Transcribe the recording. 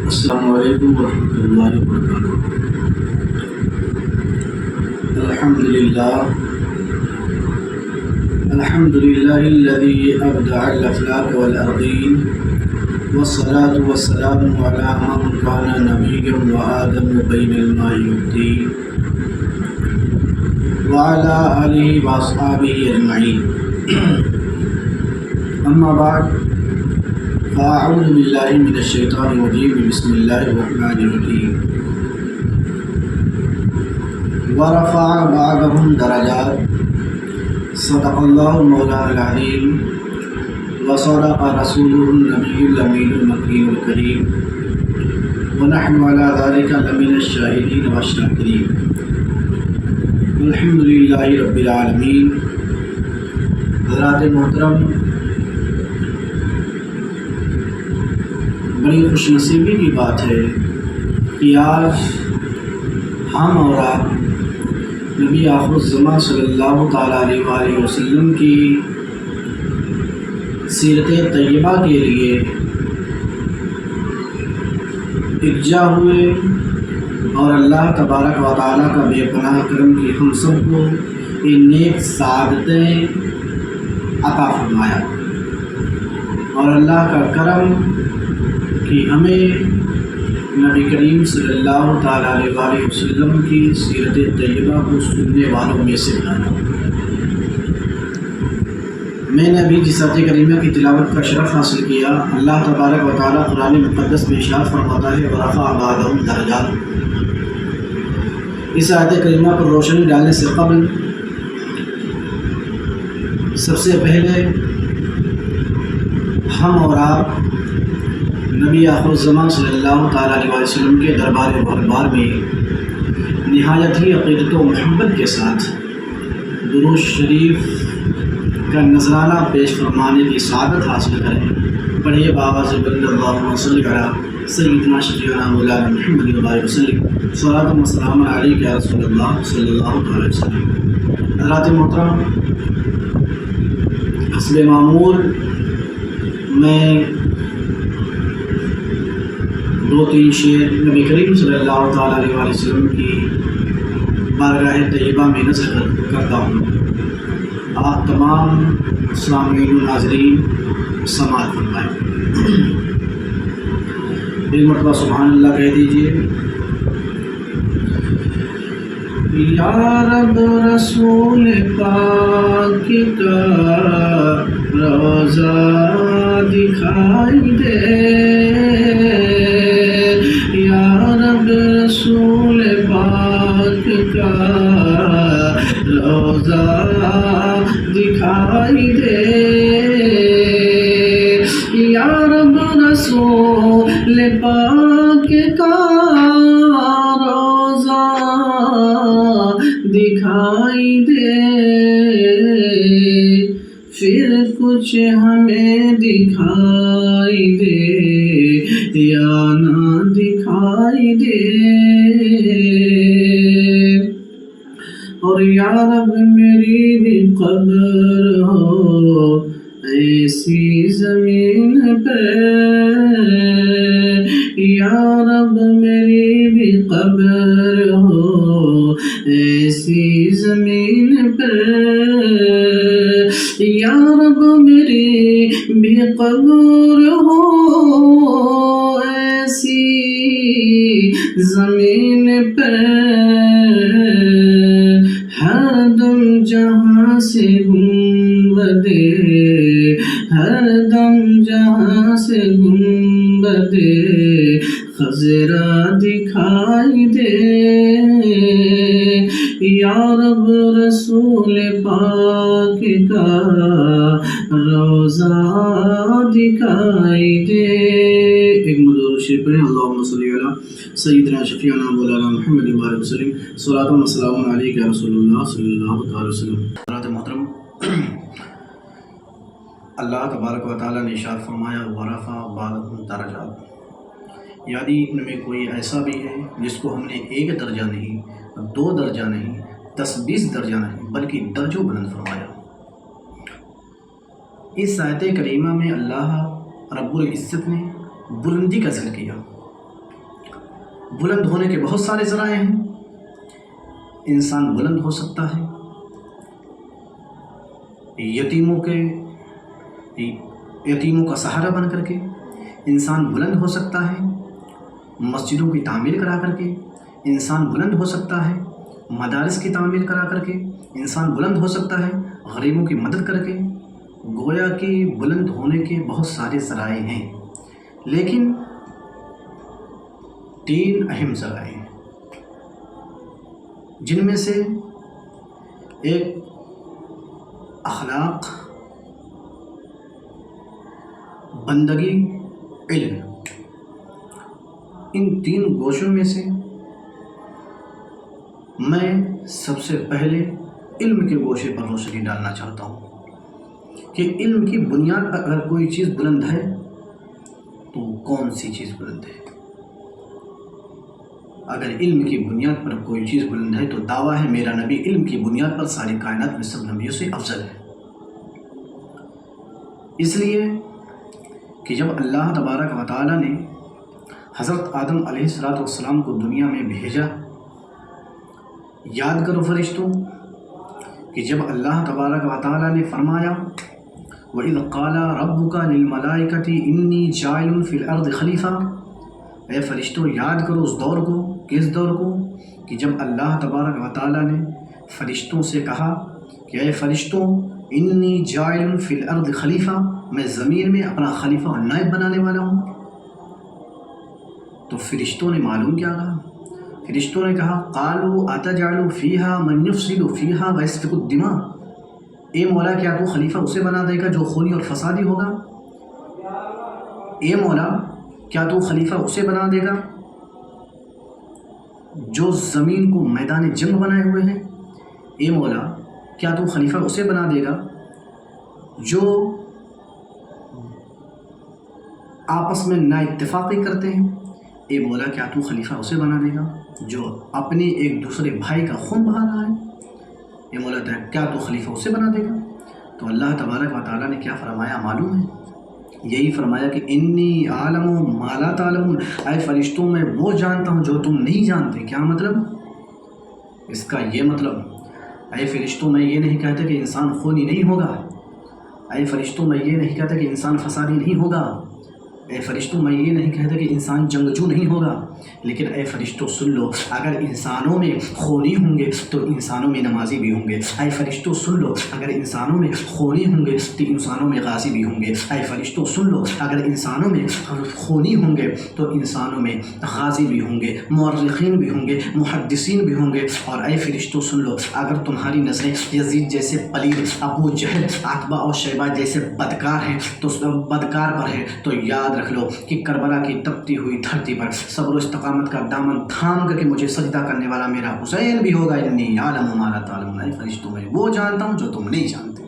السلام علیکم ورحمۃ اللہ وبرکاتہ۔ الحمد للہ الذی ابدع الافلاک والارضین والصلاة والسلام علی من کان نبیا وآدم بین الماء والطین وعلی آلہ واصحابہ اجمعین، اما بعد فاعوذ باللہ من الشیطان الرجیم، بسم اللہ الرحمن الرحیم۔ ورفع بعضهم درجات، صدق اللہ مولانا العظیم وصدق رسولہ النبی الامین المکین الکریم، ونحن علی ذلک لمن الشاہدین والشاکرین، الحمد للہ رب العالمین۔ حضرات محترم، بڑی خوش نصیبی کی بات ہے کہ آج ہم اور آپ نبی آخر الزمان صلی اللہ تعالیٰ علیہ وآلہ وسلم کی سیرت طیبہ کے لیے یکجا ہوئے اور اللہ تبارک و تعالیٰ کا بے پناہ کرم کی ہم سب کو یہ نیک سعادتیں عطا فرمایا، اور اللہ کا کرم کہ ہمیں نبی کریم صلی اللہ تعالیٰ علیہ وآلہ وسلم کی سیرت طیبہ کو سننے والوں میں سے بنانا۔ میں نے ابھی جس آیت کریمہ کی تلاوت کا شرف حاصل کیا، اللہ تبارک و تعالیٰ قرآن مقدس میں ارشاد فرماتا ہے ورفع بعضهم درجات۔ اس آیت کریمہ پر روشنی ڈالنے سے قبل سب سے پہلے ہم اور آپ نبی آخر الزمان صلی اللہ تعالیٰ علیہ وسلم کے دربار میں نہایت ہی عقیدت و محبت کے ساتھ درود شریف کا نذرانہ پیش فرمانے کی سعادت حاصل کریں۔ پڑھیے بآواز بلند، اللہم صلی علی سیدنا شفیعنا مولانا محمد وآلہ وسلم، صلاۃ و سلام علیک یا رسول اللہ صلی اللہ علیہ وسلم۔ حضرات محترم، حسب معمول میں دو تین شعر نبی کریم صلی اللہ تعالیٰ علیہ وآلہ وسلم کی بارگاہ طیبہ میں نظر کرتا ہوں۔ آپ تمام سامعین و ناظرین سماعت فرمائیں۔ ایک مرتبہ سبحان اللہ کہہ دیجئے۔ یا رب رسول پاک کا روضہ دکھائی دے، یا رب رسول پاک کا روضہ دکھائی دے، یا رب رسول پاک کا روضہ دکھائی دے، پھر کچھ ہمیں دکھائی دے یا نہ دکھائی دے، اور یا رب میری بھی قبر ہو ایسی زمین پہ، یا رب میری بھی قبر ہو ایسی زمین پہ، یا رب میری بھی قبر ہو ایسی زمین پہ، ہر دم جہاں سے گنبدِ، ہر دم جہاں سے گنبدِ خضرا دکھائی دے، یا رب رسول پاک کا روضہ دکھائی دے۔ ایک مدعو شریف پڑھیں، اللہم صلی علی سیدنا شفیعنا مولانا محمد وآلہ وسلم، صلاۃ و سلام علیک یا رسول اللہ صلی اللہ تعالی وسلم۔ حضرات محترم، اللہ تبارک و تعالیٰ نے ارشاد فرمایا ورفع بعضهم درجات، یعنی ان میں کوئی ایسا بھی ہے جس کو ہم نے ایک درجہ نہیں، دو درجہ نہیں، 10-20 درجہ نہیں، بلکہ درجوں بلند فرمایا۔ اس آیت کریمہ میں اللہ رب العزت نے بلندی کا ذکر کیا، بلند ہونے کے بہت سارے ذرائع ہیں. انسان بلند ہو سکتا ہے یتیموں کا سہارا بن کر کے. انسان بلند ہو سکتا ہے مسجدوں کی تعمیر کرا کر کے. انسان بلند ہو سکتا ہے مدارس کی تعمیر کرا کر کے. انسان بلند ہو سکتا ہے غریبوں کی مدد کر کے. گویا کہ بلند ہونے کے بہت سارے ذرائع ہیں، لیکن 3 اہم ذرائع ہیں، جن میں سے ایک اخلاق، بندگی، علم. ان 3 گوشوں میں سے میں سب سے پہلے علم کے گوشے پر روشنی ڈالنا چاہتا ہوں کہ علم کی بنیاد پر اگر کوئی چیز بلند ہے تو کون سی چیز بلند ہے. اگر علم کی بنیاد پر کوئی چیز بلند ہے تو دعویٰ ہے میرا نبی علم کی بنیاد پر ساری کائنات میں سب نبیوں سے افضل ہے. اس لیے کہ جب اللہ تبارک و تعالیٰ نے حضرت آدم علیہ السلام کو دنیا میں بھیجا، یاد کرو فرشتوں کہ جب اللہ تبارک و تعالیٰ نے فرمایا وَإِذْ قَالَ رَبُّكَ لِلْمَلَائِكَةِ إِنِّي جَاعِلٌ فِي الْأَرْضِ خَلِيفَةً. اے فرشتوں یاد کرو اس دور کو. کس دور کو؟ کہ جب اللہ تبارک و تعالیٰ نے فرشتوں سے کہا کہ اے فرشتوں انی جاعل فی الارض خلیفہ، میں زمین میں اپنا خلیفہ اور نائب بنانے والا ہوں. تو فرشتوں نے معلوم کیا کہا؟ فرشتوں نے کہا قالوا اتجعل فیہا من یفسد فیہا ویسفک الدماء. اے مولا کیا تو خلیفہ اسے بنا دے گا جو خونی اور فسادی ہوگا؟ اے مولا کیا تو خلیفہ اسے بنا دے گا جو زمین کو میدان جنگ بنائے ہوئے ہیں؟ اے مولا کیا تو خلیفہ اسے بنا دے گا جو آپس میں نا اتفاقی کرتے ہیں؟ اے مولا کیا تو خلیفہ اسے بنا دے گا جو اپنے ایک دوسرے بھائی کا خون بہا رہا ہے؟ اے مولا کیا تو خلیفہ اسے بنا دے گا؟ تو اللہ تبارک و تعالیٰ نے کیا فرمایا معلوم ہے؟ یہی فرمایا کہ انی عالم ما لا تعلمون. اے فرشتوں میں وہ جانتا ہوں جو تم نہیں جانتے. کیا مطلب اس کا؟ یہ مطلب اے فرشتوں میں یہ نہیں کہتا کہ انسان خونی نہیں ہوگا. اے فرشتوں میں یہ نہیں کہتا کہ انسان فسادی نہیں ہوگا. اے فرشتوں میں یہ نہیں کہتا کہ انسان جنگجو نہیں ہوگا. لیکن اے فرشتوں سن لو، اگر انسانوں میں خونی ہوں گے تو انسانوں میں نمازی بھی ہوں گے. اے فرشتوں سن لو، اگر انسانوں میں خونی ہوں گے تو انسانوں میں غازی بھی ہوں گے. اے فرشتوں سن لو، اگر انسانوں میں خونی ہوں گے تو انسانوں میں غازی بھی ہوں گے، مورخین بھی ہوں گے، محدثین بھی ہوں گے. اور اے فرشتوں سن لو، اگر تمہاری نظریں یزید جیسے پلید، ابو جہل، عتبہ اور شیبہ جیسے بدکار ہیں تو بدکار پر ہے تو یاد رکھ لو کہ کربلا کی تپتی ہوئی دھرتی پر صبر و استقامت کا دامن تھام کر کے مجھے سجدہ کرنے والا میرا حسین بھی ہوگا. انی عالم ما لا تعلمون. اے فرشتوں میں وہ جانتا ہوں جو تم نہیں جانتے.